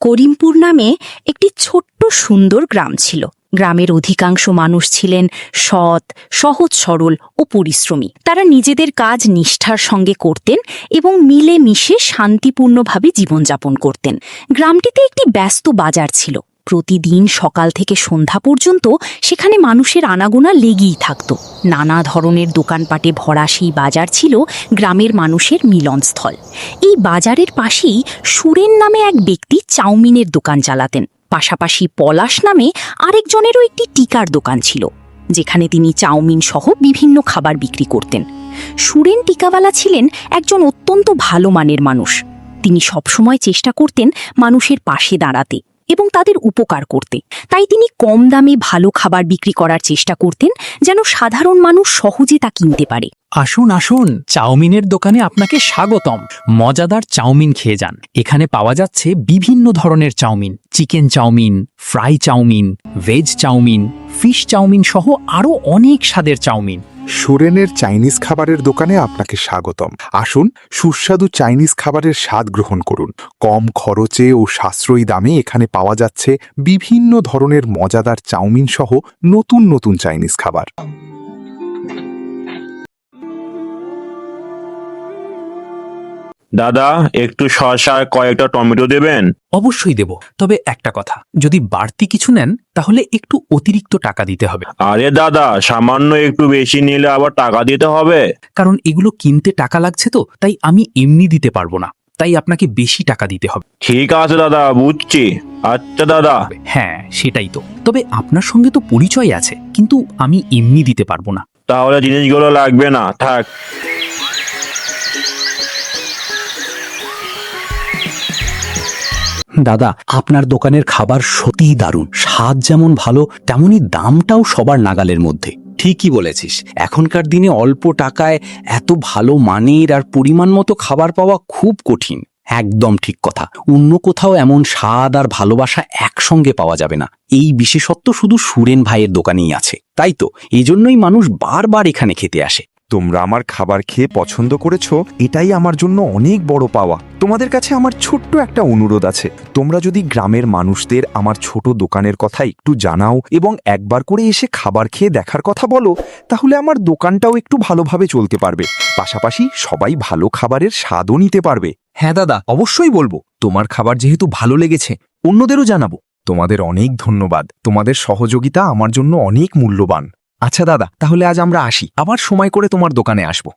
করিমপুর নামে একটি ছোট্ট সুন্দর গ্রাম ছিল। গ্রামের অধিকাংশ মানুষ ছিলেন সৎ, সহজ সরল ও পরিশ্রমী। তারা নিজেদের কাজ নিষ্ঠার সঙ্গে করতেন এবং মিলেমিশে শান্তিপূর্ণভাবে জীবনযাপন করতেন। গ্রামটিতে একটি ব্যস্ত বাজার ছিল। প্রতিদিন সকাল থেকে সন্ধ্যা পর্যন্ত সেখানে মানুষের আনাগোনা লেগেই থাকত। নানা ধরনের দোকানপাটে ভরা সেই বাজার ছিল গ্রামের মানুষের মিলনস্থল। এই বাজারের পাশেই সুরেন নামে এক ব্যক্তি চাউমিনের দোকান চালাতেন। পাশাপাশি পলাশ নামে আরেকজনেরও একটি টিকার দোকান ছিল, যেখানে তিনি চাউমিন সহ বিভিন্ন খাবার বিক্রি করতেন। সুরেন টিকাওয়ালা ছিলেন একজন অত্যন্ত ভালো মানের মানুষ। তিনি সবসময় চেষ্টা করতেন মানুষের পাশে দাঁড়াতে এবং তাদের উপকার করতে। তাই তিনি কম দামে ভালো খাবার বিক্রি করার চেষ্টা করতেন, যেন সাধারণ মানুষ সহজে তা কিনতে পারে। আসুন আসুন, চাউমিনের দোকানে আপনাকে স্বাগতম। মজাদার চাউমিন খেয়ে যান। এখানে পাওয়া যাচ্ছে বিভিন্ন ধরনের chowmein, chicken chowmein, fry chowmein, veg chowmein, fish chowmein সহ আরও অনেক স্বাদের চাউমিন। সুরেনের চাইনিজ খাবারের দোকানে আপনাকে স্বাগতম। আসুন, সুস্বাদু চাইনিজ খাবারের স্বাদ গ্রহণ করুন। কম খরচে ও সাশ্রয়ী দামে এখানে পাওয়া যাচ্ছে বিভিন্ন ধরনের মজাদার চাউমিন সহ নতুন নতুন চাইনিজ খাবার। দাদা, একটু শসা আর কয়েকটা টমেটো দেবেন? অবশ্যই দেব, তবে একটা কথা, যদি বাড়তি কিছু নেন তাহলে একটু অতিরিক্ত টাকা দিতে হবে। আরে দাদা, সামান্য একটু বেশি নিলে আবার টাকা দিতে হবে? কারণ এগুলো কিনতে টাকা লাগছে, তো তাই আমি এমনি দিতে পারবো না, তাই আপনাকে বেশি টাকা দিতে হবে। ঠিক আছে দাদা, বুঝছি। আচ্ছা দাদা। হ্যাঁ, সেটাই তো। তবে আপনার সঙ্গে তো পরিচয় আছে, কিন্তু আমি এমনি দিতে পারবো না। তাহলে জিনিসগুলো লাগবে না, থাক। দাদা, আপনার দোকানের খাবার সত্যিই দারুণ। স্বাদ যেমন ভালো, তেমনি দামটাও সবার নাগালের মধ্যে। ঠিকই বলেছিস, এখনকার দিনে অল্প টাকায় এত ভালো মানের আর পরিমাণ মতো খাবার পাওয়া খুব কঠিন। একদম ঠিক কথা। অন্য কোথাও এমন স্বাদ আর ভালোবাসা একসঙ্গে পাওয়া যাবে না। এই বিশেষত্ব শুধু সুরেন ভাইয়ের দোকানেই আছে। তাই তো এজন্যই মানুষ বারবার এখানে খেতে আসে। তোমরা আমার খাবার খেয়ে পছন্দ করেছো, এটাই আমার জন্য অনেক বড় পাওয়া। তোমাদের কাছে আমার ছোট্ট একটা অনুরোধ আছে। তোমরা যদি গ্রামের মানুষদের আমার ছোট দোকানের কথা একটু জানাও এবং একবার করে এসে খাবার খেয়ে দেখার কথা বলো, তাহলে আমার দোকানটাও একটু ভালোভাবে চলতে পারবে। পাশাপাশি সবাই ভালো খাবারের স্বাদও নিতে পারবে। হ্যাঁ দাদা, অবশ্যই বলবো। তোমার খাবার যেহেতু ভালো লেগেছে, অন্যদেরও জানাবো। তোমাদের অনেক ধন্যবাদ। তোমাদের সহযোগিতা আমার জন্য অনেক মূল্যবান। আচ্ছা দাদা, তাহলে আজ আমরা আসি। আবার সময় করে তোমার দোকানে আসব।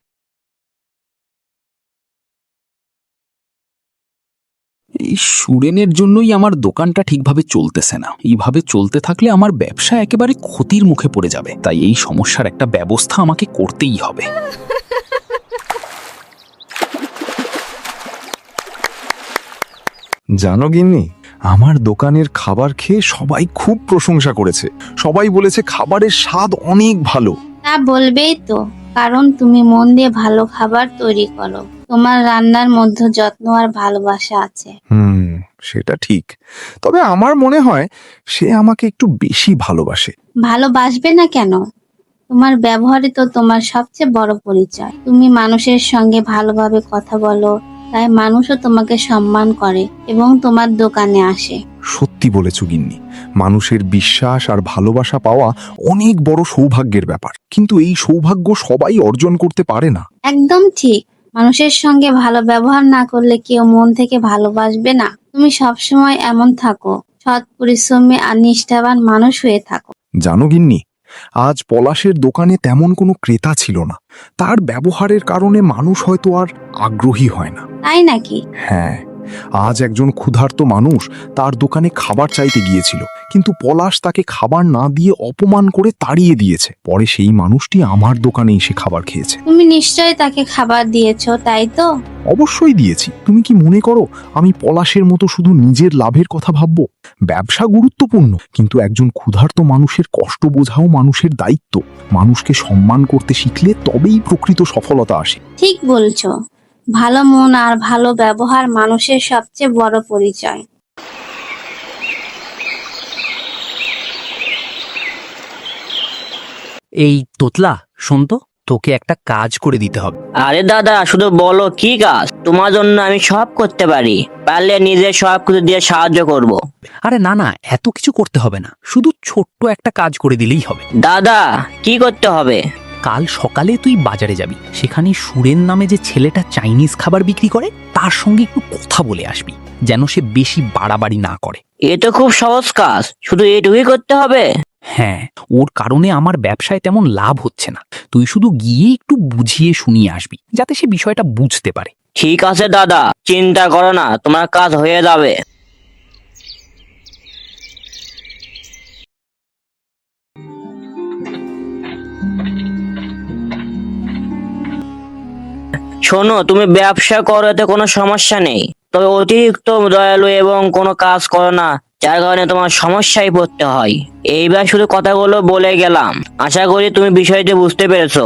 এই সুরেনের জন্যই আমার দোকানটা ঠিকভাবে চলতেছে না। এইভাবে চলতে থাকলে আমার ব্যবসা একেবারে ক্ষতির মুখে পড়ে যাবে। তাই এই সমস্যার একটা ব্যবস্থা আমাকে করতেই হবে। জানো গিন্নি, আমার দোকানের খাবার খেয়ে সবাই খুব প্রশংসা করেছে। সবাই বলেছে খাবারের স্বাদ অনেক ভালো। তা বলবেই তো, কারণ তুমি মন দিয়ে ভালো খাবার তৈরি করো। তোমার রান্নার মধ্যে যত্ন আর ভালোবাসা আছে। সেটা ঠিক। তবে আমার মনে হয় সে আমাকে একটু বেশি ভালোবাসে। ভালোবাসবে না কেন? তোমার ব্যবহারই তো তোমার সবচেয়ে বড় পরিচয়। তুমি মানুষের সঙ্গে ভালোভাবে কথা বলো, তাই মানুষও তোমাকে সম্মান করে এবং তোমার দোকানে আসে। সত্যি বলেছ গিন্নি, মানুষের বিশ্বাস আর ভালোবাসা পাওয়া অনেক বড় সৌভাগ্যের ব্যাপার। কিন্তু এই সৌভাগ্য সবাই অর্জন করতে পারে না। একদম ঠিক। মানুষের সঙ্গে ভালো ব্যবহার না করলে কেউ মন থেকে ভালোবাসবে না। তুমি সবসময় এমন থাকো, সৎ, পরিশ্রমী আর নিষ্ঠাবান মানুষ হয়ে থাকো। জানো গিন্নি, আজ পলাশের দোকানে তেমন কোনো ক্রেতা ছিল না। তার ব্যবহারের কারণে মানুষ হয়তো আর আগ্রহী হয় না। তাই নাকি? হ্যাঁ, আজ একজন ক্ষুধার্ত মানুষ তার দোকানে খাবার চাইতে গিয়েছিল, কিন্তু পলাশ তাকে খাবার না দিয়ে অপমান করে তাড়িয়ে দিয়েছে। পরে সেই মানুষটি আমার দোকানে এসে খাবার খেয়েছে। তুমি নিশ্চয়ই তাকে খাবার দিয়েছো, তাই তো? অবশ্যই দিয়েছি। তুমি কি মনে করো আমি পলাশের মতো শুধু নিজের লাভের কথা ভাববো? ব্যবসা গুরুত্বপূর্ণ, কিন্তু একজন ক্ষুধার্ত মানুষের কষ্ট বোঝাও মানুষের দায়িত্ব। মানুষকে সম্মান করতে শিখলে তবেই প্রকৃত সফলতা আসে। ঠিক বলছো। ভালো মন আর ভালো ব্যবহার মানুষের সবচেয়ে বড় পরিচয়। এই তোতলা, শোন তো, তোকে একটা কাজ করে দিতে হবে। আরে দাদা শুধু বলো কি কাজ, তোমার জন্য আমি সব করতে পারি, পারলে নিজে সব কিছু দিয়ে সাহায্য করব। আরে না না, এত কিছু করতে হবে না, শুধু ছোট্ট একটা কাজ করে দিলেই হবে। দাদা কি করতে হবে? কাল সকালে তুই বাজারে যাবি, সেখানে সুরেন নামে যে ছেলেটা চাইনিজ খাবার বিক্রি করে তার সঙ্গে একটু কথা বলে আসবি, যেন সে বেশি বাড়াবাড়ি না করে। এ তো খুব সহজ কাজ, শুধু এটুকুই করতে হবে? হ্যাঁ, ওর কারণে আমার ব্যবসায় তেমন লাভ হচ্ছে না, তুই শুধু গিয়ে একটু বুঝিয়ে শুনিয়ে আসবি, যাতে সে বিষয়টা বুঝতে পারে। ঠিক আছে দাদা, চিন্তা করো না, তোমার কাজ হয়ে যাবে। শোনো, তুমি ব্যবসা করো এতে কোনো সমস্যা নেই, তবে অতিরিক্ত দয়ালু এবং কোনো কাজ করো না, যার কারণে তোমার সমস্যায় পড়তে হয়। এইবার শুধু কথাগুলো বলে গেলাম, আশা করি তুমি বিষয়টি বুঝতে পেরেছো।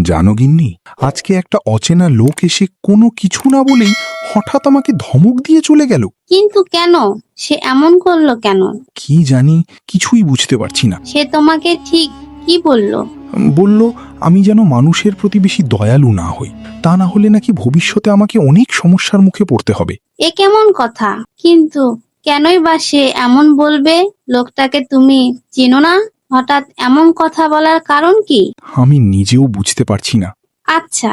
জানো গিন্নি, আজকে একটা অচেনা লোক এসে কোনো কিছু না বলেই হঠাৎ আমাকে ধমক দিয়ে চলে গেল। কিন্তু কেন? সে এমন করলো কেন? কি জানি, কিছুই বুঝতে পারছি না। সে তোমাকে ঠিক কি বললো? বলল আমি যেন মানুষের প্রতি বেশি দয়ালু না হই, তা না হলে নাকি ভবিষ্যতে আমাকে অনেক সমস্যার মুখে পড়তে হবে। এ কেমন কথা? কিন্তু কেনই বা সে এমন বলবে? লোকটাকে তুমি চেনো না, হঠাৎ এমন কথা বলার কারণ কি? আমি নিজেও বুঝতে পারছি না। আচ্ছা,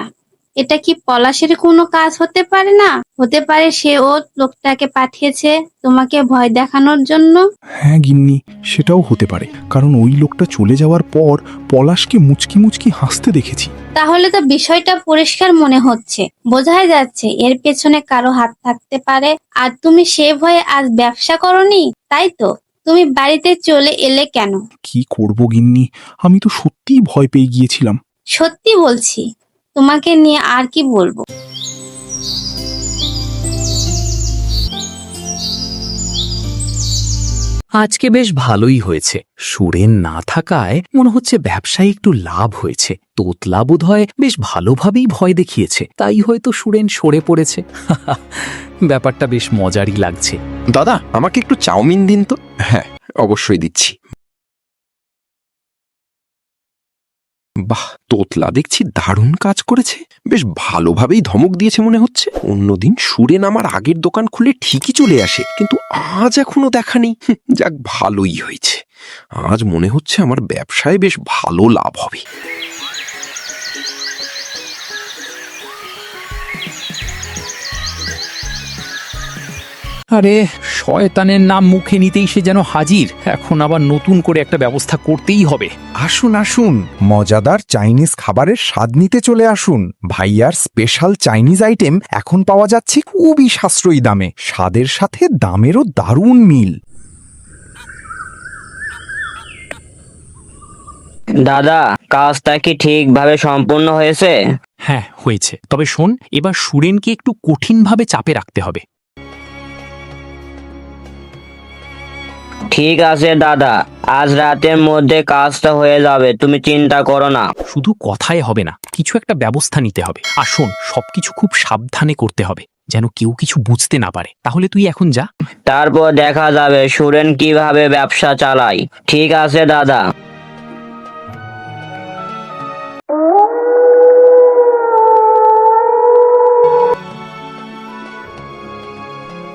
এটা কি পলাশের কোনো কাজ হতে পারে না? হতে পারে সে ও লোকটাকে পাঠিয়েছে তোমাকে ভয় দেখানোর জন্য। হ্যাঁ গিন্নি, সেটাও হতে পারে, কারণ ওই লোকটা চলে যাওয়ার পর পলাশকে মুচকি মুচকি হাসতে দেখেছি। তাহলে তো বিষয়টা পরিষ্কার মনে হচ্ছে, বোঝাই যাচ্ছে এর পেছনে কারো হাত থাকতে পারে। আর তুমি সে ভয়ে আজ ব্যবসা করনি, তাই তো? তুমি বাড়িতে চলে এলে কেন? কি করব গিন্নি, আমি তো সত্যিই ভয় পেয়ে গিয়েছিলাম। সত্যি বলছি, তোমাকে নিয়ে আর কি বলবো। আজকে বেশ ভালোই হয়েছে, সুরেন না থাকায় মনে হচ্ছে ব্যবসায় একটু লাভ হয়েছে। তোতলা বোধ হয় বেশ ভালোভাবেই ভয় দেখিয়েছে, তাই হয়তো সুরেন সরে পড়েছে। ব্যাপারটা বেশ মজারই লাগছে। দাদা, আমাকে একটু চাউমিন দিন তো। হ্যাঁ, অবশ্যই দিচ্ছি। বাহ, তোতলা দেখছি দারুণ কাজ করেছে, বেশ ভালোভাবেই ধমক দিয়েছে মনে হচ্ছে। অন্যদিন সুরেন আমার আগের দোকান খুলে ঠিকই চলে আসে, কিন্তু আজ এখনো দেখা নেই। যাক, ভালোই হয়েছে, আজ মনে হচ্ছে আমার ব্যবসায় বেশ ভালো লাভ হবে। আরে শয়তানের নাম মুখে নিতেই সে যেন হাজির, এখন আবার নতুন করে একটা ব্যবস্থা করতেই হবে। আসুন আসুন, মজাদার চাইনিজ খাবারের স্বাদ নিতে চলে আসুন। ভাইয়ার স্পেশাল চাইনিজ আইটেম এখন পাওয়া যাচ্ছে খুবই সাশ্রয়ী দামে, স্বাদের সাথে দামেরও দারুণ মিল। দাদা, কাজটা কি ঠিকভাবে সম্পূর্ণ হয়েছে? হ্যাঁ হয়েছে, তবে শোন, এবার সুরেনকে একটু কঠিনভাবে চাপে রাখতে হবে। ঠিক আছে দাদা, আজ রাতের মধ্যে কাজটা হয়ে যাবে, তুমি চিন্তা করো না। শুধু কথায় হবে না, কিছু একটা ব্যবস্থা নিতে হবে। আর শোন, সবকিছু খুব সাবধানে করতে হবে, যেন কেউ কিছু বুঝতে না পারে। তাহলে তুই এখন যা, তারপর দেখা যাবে সুরেন কিভাবে ব্যবসা চালায়। ঠিক আছে দাদা।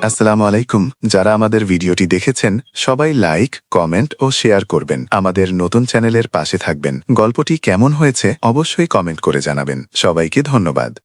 আসসালামু আলাইকুম। যারা আমাদের ভিডিওটি দেখেছেন সবাই লাইক, কমেন্ট ও শেয়ার করবেন। আমাদের নতুন চ্যানেলের পাশে থাকবেন। গল্পটি কেমন হয়েছে অবশ্যই কমেন্ট করে জানাবেন। সবাইকে ধন্যবাদ।